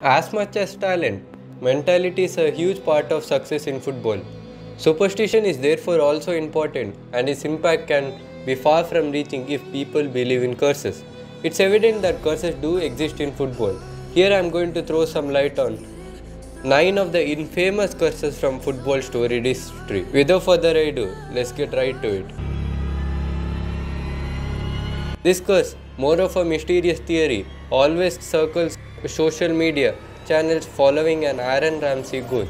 As much as talent, mentality is a huge part of success in football. Superstition is therefore also important, and its impact can be far from reaching if people believe in curses. It's evident that curses do exist in football. Here I am going to throw some light on 9 of the infamous curses from football storied history. Without further ado, let's get right to it. This curse, more of a mysterious theory, always circles social media channels following an Aaron Ramsey goal.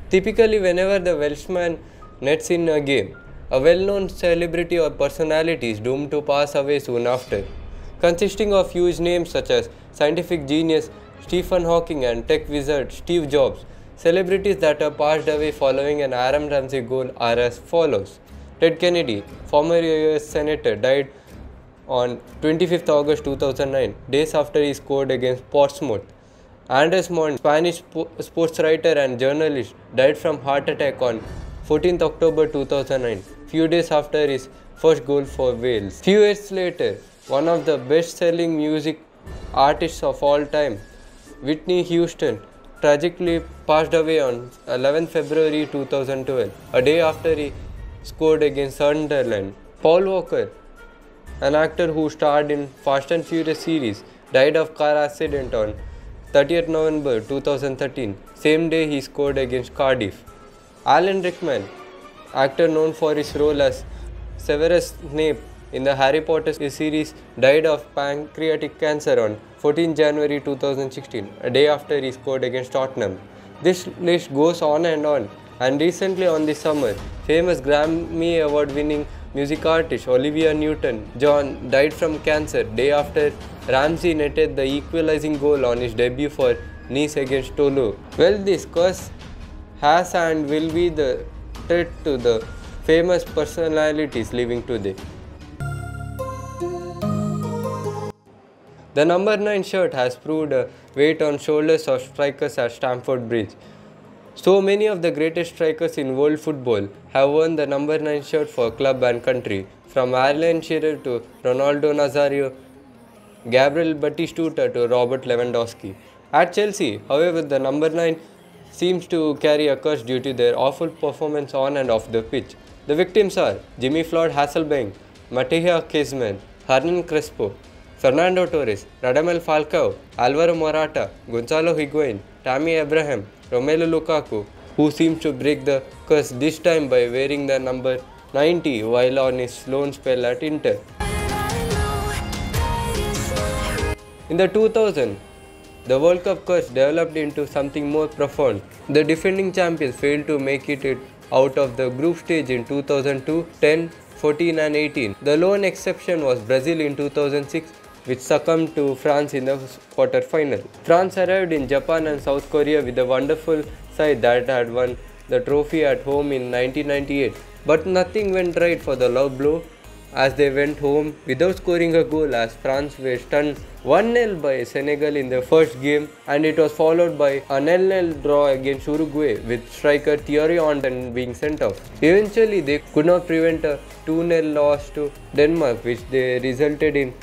Typically, whenever the Welshman nets in a game, a well-known celebrity or personality is doomed to pass away soon after. Consisting of huge names such as scientific genius Stephen Hawking and tech wizard Steve Jobs, celebrities that have passed away following an Aaron Ramsey goal are as follows. Ted Kennedy, former US Senator, died on 25th August 2009, days after he scored against Portsmouth. Andres Mont, Spanish sports writer and journalist, died from heart attack on 14th October 2009, few days after his first goal for Wales. Few years later, one of the best-selling music artists of all time, Whitney Houston, tragically passed away on 11th February 2012, a day after he scored against Sunderland. Paul Walker, an actor who starred in Fast and Furious series, died of car accident on 30th November 2013, same day he scored against Cardiff. Alan Rickman, actor known for his role as Severus Snape in the Harry Potter series, died of pancreatic cancer on 14 January 2016, a day after he scored against Tottenham. This list goes on, and recently on this summer, famous Grammy Award-winning music artist Olivia Newton-John died from cancer day after Ramsey netted the equalizing goal on his debut for Nice against Toulouse. Well, this curse has and will be the threat to the famous personalities living today. The number 9 shirt has proved a weight on shoulders of strikers at Stamford Bridge. So many of the greatest strikers in world football have worn the number 9 shirt for club and country, from Alan Shearer to Ronaldo Nazario, Gabriel Batistuta to Robert Lewandowski. At Chelsea, however, the number 9 seems to carry a curse due to their awful performance on and off the pitch. The victims are Jimmy Floyd Hasselbank, Mattia Kezman, Hernan Crespo, Fernando Torres, Radamel Falcao, Alvaro Morata, Gonzalo Higuain, Tammy Abraham, Romelu Lukaku, who seems to break the curse this time by wearing the number 90 while on his loan spell at Inter. In the 2000s, the World Cup curse developed into something more profound. The defending champions failed to make it out of the group stage in 2002, 10, 14 and 18. The lone exception was Brazil in 2006, which succumbed to France in the quarter-final. France arrived in Japan and South Korea with a wonderful side that had won the trophy at home in 1998. But nothing went right for the love blow as they went home without scoring a goal, as France were stunned 1-0 by Senegal in their first game, and it was followed by a 0-0 draw against Uruguay with striker Thierry Henry being sent off. Eventually, they could not prevent a 2-0 loss to Denmark, which they resulted in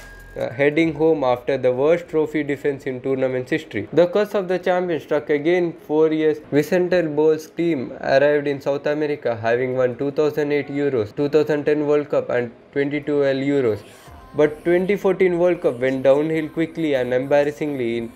heading home after the worst trophy defense in tournament history. The curse of the champions struck again 4 years. Vicente Bowles' team arrived in South America, having won 2008 Euros, 2010 World Cup and 2012 Euros. But 2014 World Cup went downhill quickly and embarrassingly. In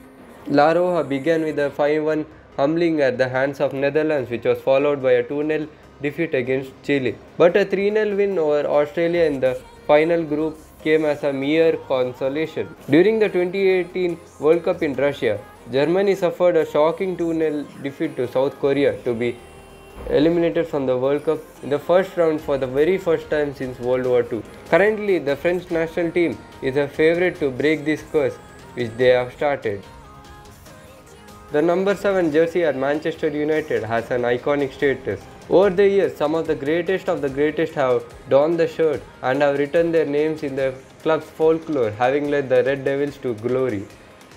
La Roja began with a 5-1 humbling at the hands of Netherlands, which was followed by a 2-0 defeat against Chile. But a 3-0 win over Australia in the final group came as a mere consolation. During the 2018 World Cup in Russia, Germany suffered a shocking 2-0 defeat to South Korea to be eliminated from the World Cup in the first round for the very first time since World War II. Currently, the French national team is a favourite to break this curse, which they have started. The number 7 jersey at Manchester United has an iconic status. Over the years, some of the greatest have donned the shirt and have written their names in the club's folklore, having led the Red Devils to glory.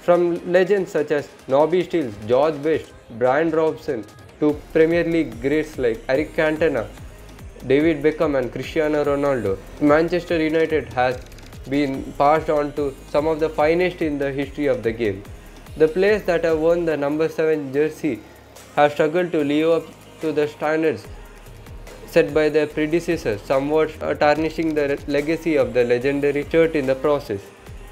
From legends such as Nobby Stiles, George Best, Brian Robson, to Premier League greats like Eric Cantona, David Beckham and Cristiano Ronaldo, Manchester United has been passed on to some of the finest in the history of the game. The players that have worn the number 7 jersey have struggled to live up to the standards set by their predecessors, somewhat tarnishing the legacy of the legendary shirt in the process.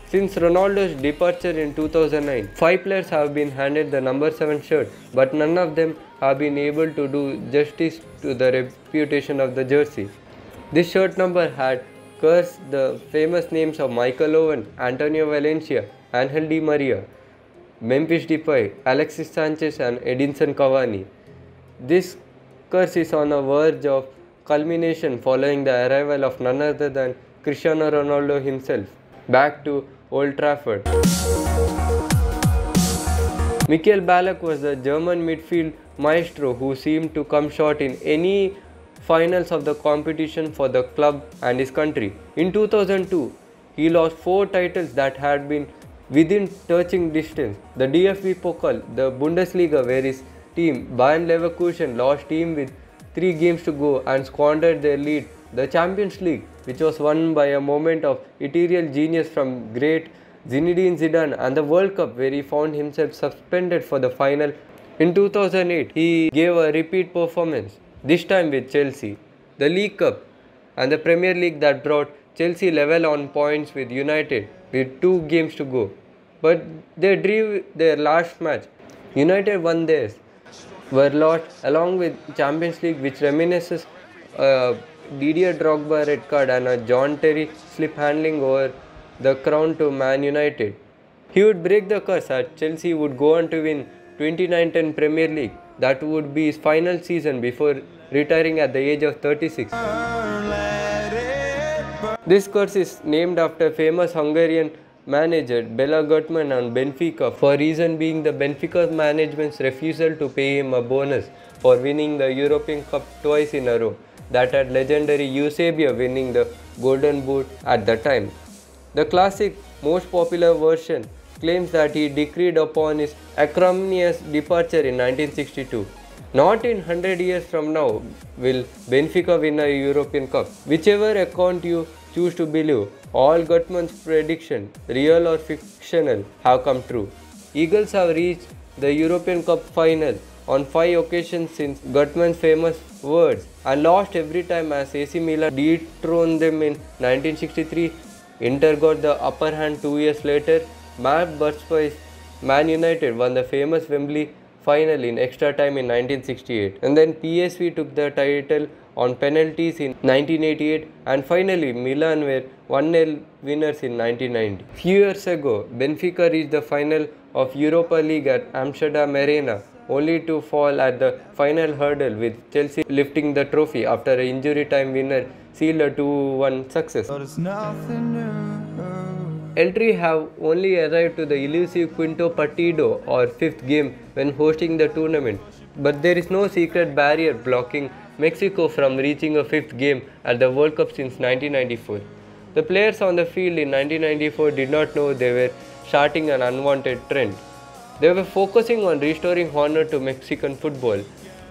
Since Ronaldo's departure in 2009, 5 players have been handed the number 7 shirt, but none of them have been able to do justice to the reputation of the jersey. This shirt number had cursed the famous names of Michael Owen, Antonio Valencia, Angel Di Maria, Memphis Depay, Alexis Sanchez and Edinson Cavani. This curse is on the verge of culmination following the arrival of none other than Cristiano Ronaldo himself back to Old Trafford. Michael Ballack was the German midfield maestro who seemed to come short in any finals of the competition for the club and his country. In 2002, he lost 4 titles that had been within touching distance: the DFB Pokal, the Bundesliga where his team Bayern Leverkusen lost him with 3 games to go and squandered their lead, the Champions League, which was won by a moment of ethereal genius from great Zinedine Zidane, and the World Cup where he found himself suspended for the final. In 2008, he gave a repeat performance, this time with Chelsea. The League Cup and the Premier League that brought Chelsea level on points with United with 2 games to go. But they drew their last match. United won theirs, were lost along with Champions League, which reminisces Didier Drogba red card and a John Terry slip handling over the crown to Man United. He would break the curse as Chelsea would go on to win 29-10 Premier League. That would be his final season before retiring at the age of 36. This curse is named after famous Hungarian manager Bela Gutmann on Benfica, for reason being the Benfica management's refusal to pay him a bonus for winning the European Cup twice in a row, that had legendary Eusebio winning the Golden Boot at the time. The classic, most popular version claims that he decreed upon his acrimonious departure in 1962. Not in 100 years from now will Benfica win a European Cup. Whichever account you choose to believe, all Gutmann's predictions, real or fictional, have come true. Eagles have reached the European Cup final on 5 occasions since Gutmann's famous words, and lost every time as AC Milan dethroned them in 1963. Inter got the upper hand 2 years later. Matt Burtsby's Man United won the famous Wembley final in extra time in 1968, and then PSV took the title on penalties in 1988, and finally Milan were 1-0 winners in 1990. Few years ago, Benfica reached the final of Europa League at Amsterdam Arena, only to fall at the final hurdle, with Chelsea lifting the trophy after an injury time winner sealed a 2-1 success. Entry have only arrived to the elusive Quinto Partido or 5th game when hosting the tournament, but there is no secret barrier blocking Mexico from reaching a 5th game at the World Cup since 1994. The players on the field in 1994 did not know they were starting an unwanted trend. They were focusing on restoring honor to Mexican football.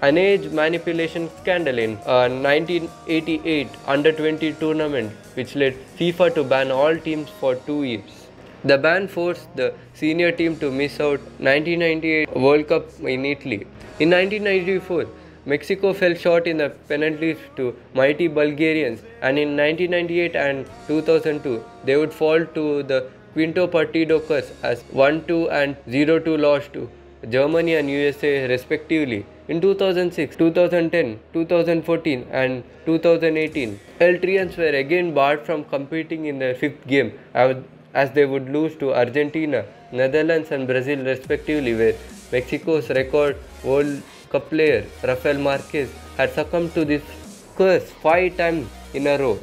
An age manipulation scandal in 1988 Under-20 tournament, which led FIFA to ban all teams for 2 years. The ban forced the senior team to miss out 1998 World Cup in Italy. In 1994, Mexico fell short in the penalties to mighty Bulgarians, and in 1998 and 2002, they would fall to the Quinto Partido curse as 1-2 and 0-2 lost to Germany and USA respectively. In 2006, 2010, 2014 and 2018, El Trians were again barred from competing in their 5th game as they would lose to Argentina, Netherlands and Brazil respectively, where Mexico's record World Cup player Rafael Marquez had succumbed to this curse 5 times in a row.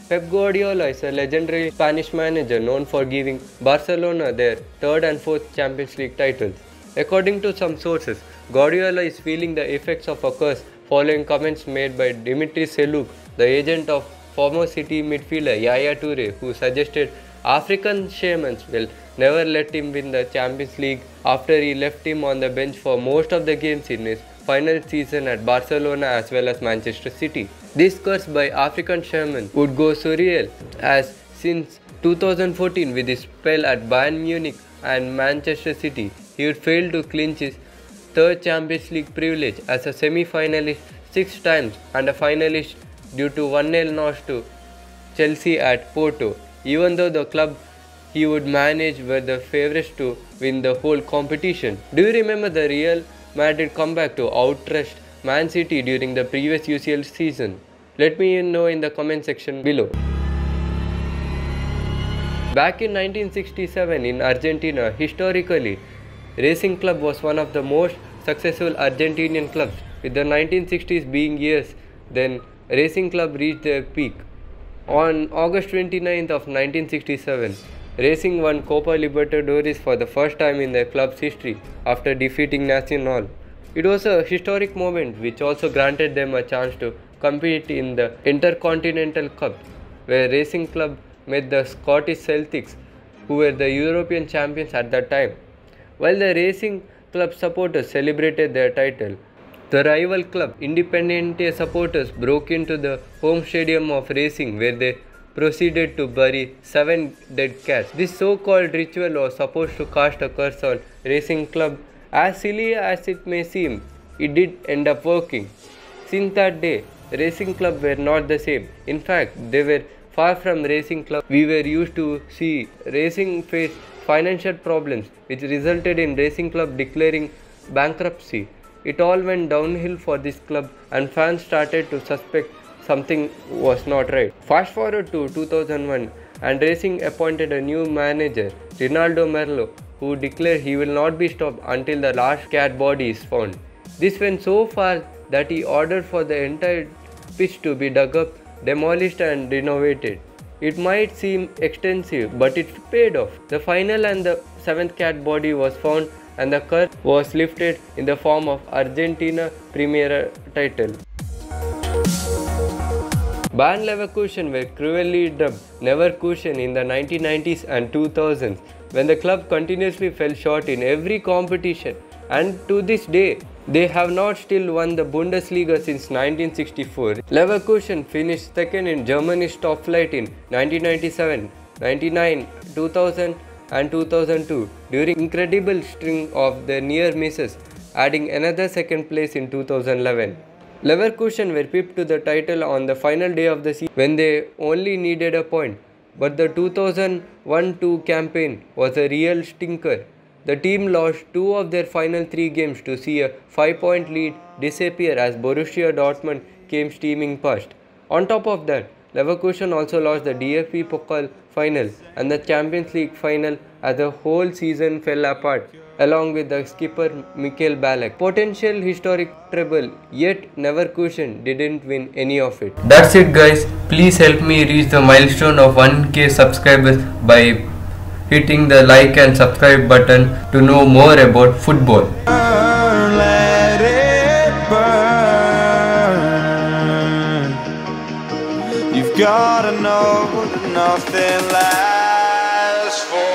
Pep Guardiola is a legendary Spanish manager known for giving Barcelona their 3rd and 4th Champions League titles. According to some sources, Guardiola is feeling the effects of a curse following comments made by Dimitri Seluk, the agent of former City midfielder Yaya Toure, who suggested African shamans will never let him win the Champions League after he left him on the bench for most of the games in his final season at Barcelona as well as Manchester City. This curse by African shamans would go surreal, as since 2014, with his spell at Bayern Munich and Manchester City, he would fail to clinch his third Champions League privilege as a semi-finalist 6 times and a finalist due to 1-0 loss to Chelsea at Porto. Even though the club he would manage were the favourites to win the whole competition. Do you remember the Real Madrid comeback to outrush Man City during the previous UCL season? Let me know in the comment section below. Back in 1967 in Argentina, historically, Racing Club was one of the most successful Argentinian clubs, with the 1960s being years then Racing Club reached their peak. On August 29th of 1967, Racing won Copa Libertadores for the first time in their club's history after defeating Nacional. It was a historic moment which also granted them a chance to compete in the Intercontinental Cup, where Racing Club met the Scottish Celtics, who were the European champions at that time. While the Racing Club supporters celebrated their title, the rival club Independiente supporters broke into the home stadium of Racing, where they proceeded to bury 7 dead cats. This so-called ritual was supposed to cast a curse on Racing Club. As silly as it may seem, it did end up working. Since that day, Racing Club were not the same. In fact, they were far from Racing Club we were used to see. Racing faced financial problems, which resulted in Racing Club declaring bankruptcy. It all went downhill for this club, and fans started to suspect something was not right. Fast forward to 2001, and Racing appointed a new manager, Rinaldo Merlo, who declared he will not be stopped until the last cat body is found. This went so far that he ordered for the entire pitch to be dug up, demolished and renovated. It might seem extensive, but it paid off. The final and the 7th cat body was found, and the curse was lifted in the form of Argentina Premier title. Bayer Leverkusen were cruelly dubbed Neverkusen in the 1990s and 2000s, when the club continuously fell short in every competition, and to this day, they have not still won the Bundesliga since 1964. Leverkusen finished second in Germany's top flight in 1997, 99, 2000 and 2002 during incredible string of their near misses, adding another second place in 2011. Leverkusen were pipped to the title on the final day of the season when they only needed a point, but the 2001-2 campaign was a real stinker. The team lost 2 of their final 3 games to see a 5-point lead disappear as Borussia Dortmund came steaming past. On top of that, Leverkusen also lost the DFB Pokal final and the Champions League final as the whole season fell apart, along with the skipper Michael Ballack. Potential historic treble, yet Leverkusen didn't win any of it. That's it guys, please help me reach the milestone of 1k subscribers by hitting the like and subscribe button to know more about football. Let it burn. You've gotta know that nothing lasts forever.